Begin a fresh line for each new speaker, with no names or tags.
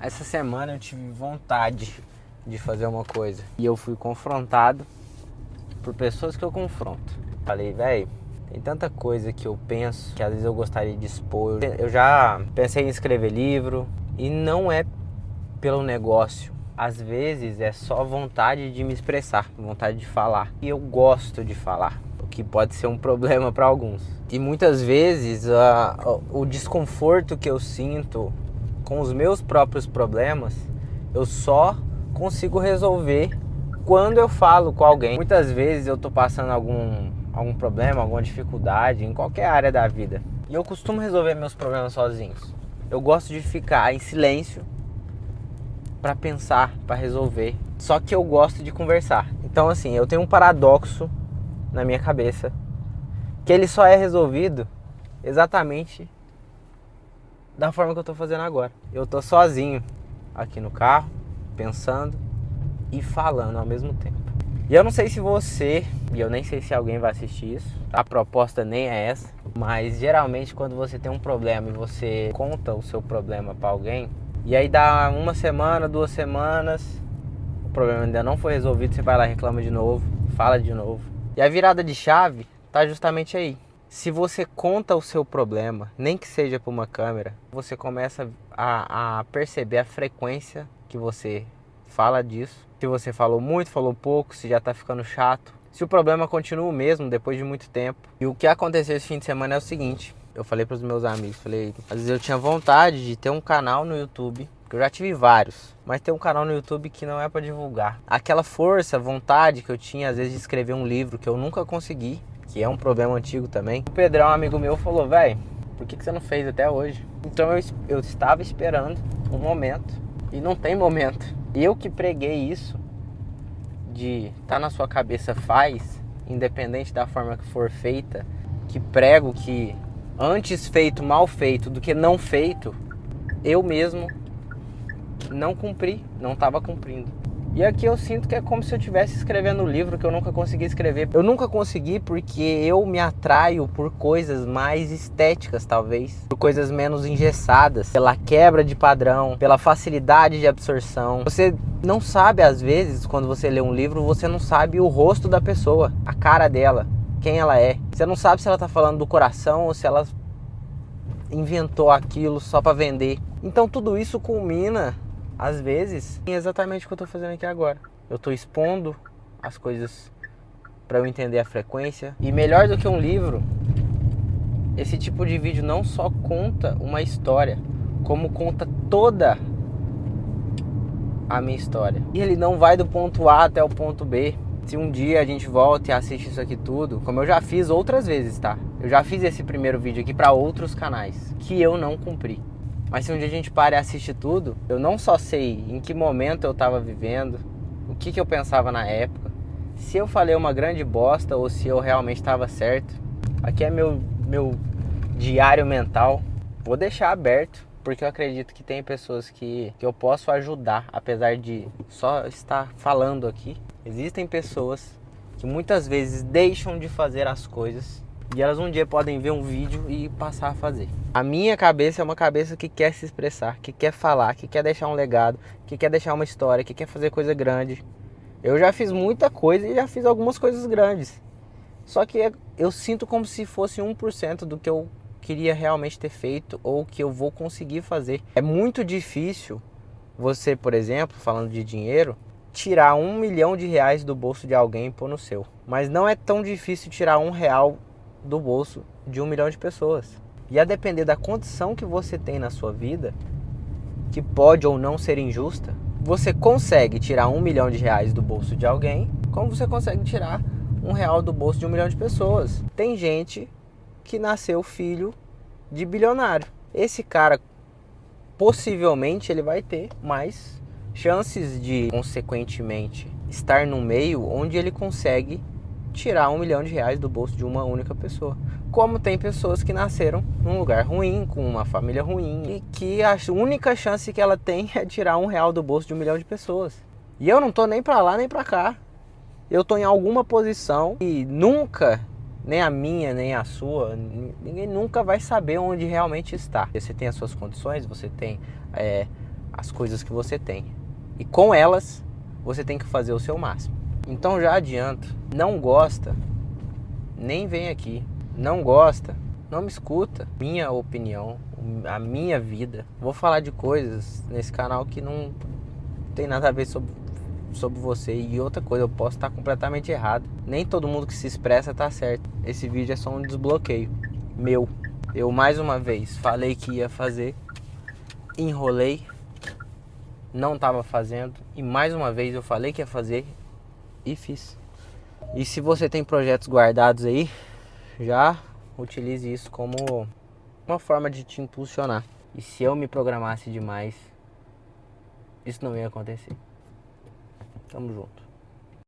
Essa semana eu tive vontade de fazer uma coisa e eu fui confrontado por pessoas que eu confronto. Falei, velho, tem tanta coisa que eu penso que às vezes eu gostaria de expor. Eu já pensei em escrever livro e não é pelo negócio. Às vezes é só vontade de me expressar, vontade de falar. E eu gosto de falar, o que pode ser um problema para alguns. E muitas vezes o desconforto que eu sinto com os meus próprios problemas, eu só consigo resolver quando eu falo com alguém. Muitas vezes eu tô passando algum problema, alguma dificuldade em qualquer área da vida. E eu costumo resolver meus problemas sozinhos. Eu gosto de ficar em silêncio para pensar, para resolver. Só que eu gosto de conversar. Então assim, eu tenho um paradoxo na minha cabeça, que ele só é resolvido exatamente da forma que eu tô fazendo agora. Eu tô sozinho aqui no carro, pensando e falando ao mesmo tempo. E eu não sei se você, e eu nem sei se alguém vai assistir isso, a proposta nem é essa, mas geralmente quando você tem um problema e você conta o seu problema para alguém, e aí dá uma semana, 2 semanas, o problema ainda não foi resolvido, você vai lá e reclama de novo, fala de novo. E a virada de chave tá justamente aí. Se você conta o seu problema, nem que seja por uma câmera, você começa a perceber a frequência que você fala disso. Se você falou muito, falou pouco, se já tá ficando chato. Se o problema continua o mesmo depois de muito tempo. E o que aconteceu esse fim de semana é o seguinte. Eu falei pros meus amigos, falei, às vezes eu tinha vontade de ter um canal no YouTube. Porque eu já tive vários, mas ter um canal no YouTube que não é pra divulgar. Aquela força, vontade que eu tinha às vezes de escrever um livro que eu nunca consegui, que é um problema antigo também. O Pedrão, um amigo meu, falou, velho, por que você não fez até hoje? Então eu estava esperando um momento e não tem momento. Eu que preguei isso de tá na sua cabeça, faz, independente da forma que for feita, que prego que antes feito mal feito do que não feito, eu mesmo não cumpri, não estava cumprindo. E aqui eu sinto que é como se eu estivesse escrevendo um livro que eu nunca consegui escrever. Eu nunca consegui porque eu me atraio por coisas mais estéticas, talvez. Por coisas menos engessadas. Pela quebra de padrão, pela facilidade de absorção. Você não sabe, às vezes, quando você lê um livro, você não sabe o rosto da pessoa, a cara dela, quem ela é. Você não sabe se ela está falando do coração ou se ela inventou aquilo só para vender. Então tudo isso culmina, às vezes, em exatamente o que eu tô fazendo aqui agora. Eu tô expondo as coisas para eu entender a frequência. E melhor do que um livro, esse tipo de vídeo não só conta uma história, como conta toda a minha história. E ele não vai do ponto A até o ponto B. Se um dia a gente volta e assiste isso aqui tudo, como eu já fiz outras vezes, tá? Eu já fiz esse primeiro vídeo aqui para outros canais, que eu não cumpri. Mas se um dia a gente para e assiste tudo, eu não só sei em que momento eu estava vivendo, o que eu pensava na época, se eu falei uma grande bosta ou se eu realmente estava certo. Aqui é meu diário mental. Vou deixar aberto, porque eu acredito que tem pessoas que eu posso ajudar, apesar de só estar falando aqui. Existem pessoas que muitas vezes deixam de fazer as coisas e elas um dia podem ver um vídeo e passar a fazer. A minha cabeça é uma cabeça que quer se expressar, que quer falar, que quer deixar um legado, que quer deixar uma história, que quer fazer coisa grande. Eu já fiz muita coisa e já fiz algumas coisas grandes. Só que eu sinto como se fosse 1% do que eu queria realmente ter feito ou que eu vou conseguir fazer. É muito difícil você, por exemplo, falando de dinheiro, tirar R$1 milhão do bolso de alguém e pôr no seu. Mas não é tão difícil tirar R$1 do bolso de 1 milhão de pessoas. E a depender da condição que você tem na sua vida, que pode ou não ser injusta, você consegue tirar R$1 milhão do bolso de alguém, como você consegue tirar R$1 do bolso de 1 milhão de pessoas. Tem gente que nasceu filho de bilionário. Esse cara, possivelmente, ele vai ter mais chances de, consequentemente, estar no meio onde ele consegue tirar R$1 milhão do bolso de uma única pessoa. Como tem pessoas que nasceram num lugar ruim, com uma família ruim, e que a única chance que ela tem é tirar R$1 do bolso de 1 milhão de pessoas. E eu não tô nem pra lá nem pra cá. Eu tô em alguma posição e nunca, nem a minha, nem a sua, ninguém nunca vai saber onde realmente está. Você tem as suas condições, você tem as coisas que você tem. E com elas, você tem que fazer o seu máximo. Então já adianto, não gosta, nem vem aqui. Não gosta, não me escuta. Minha opinião, a minha vida. Vou falar de coisas nesse canal que não tem nada a ver sobre você. E outra coisa, eu posso estar completamente errado. Nem todo mundo que se expressa tá certo. Esse vídeo é só um desbloqueio meu. Eu mais uma vez falei que ia fazer, enrolei, não estava fazendo, e mais uma vez eu falei que ia fazer e fiz. E se você tem projetos guardados aí, já utilize isso como uma forma de te impulsionar. E se eu me programasse demais, isso não ia acontecer. Tamo junto.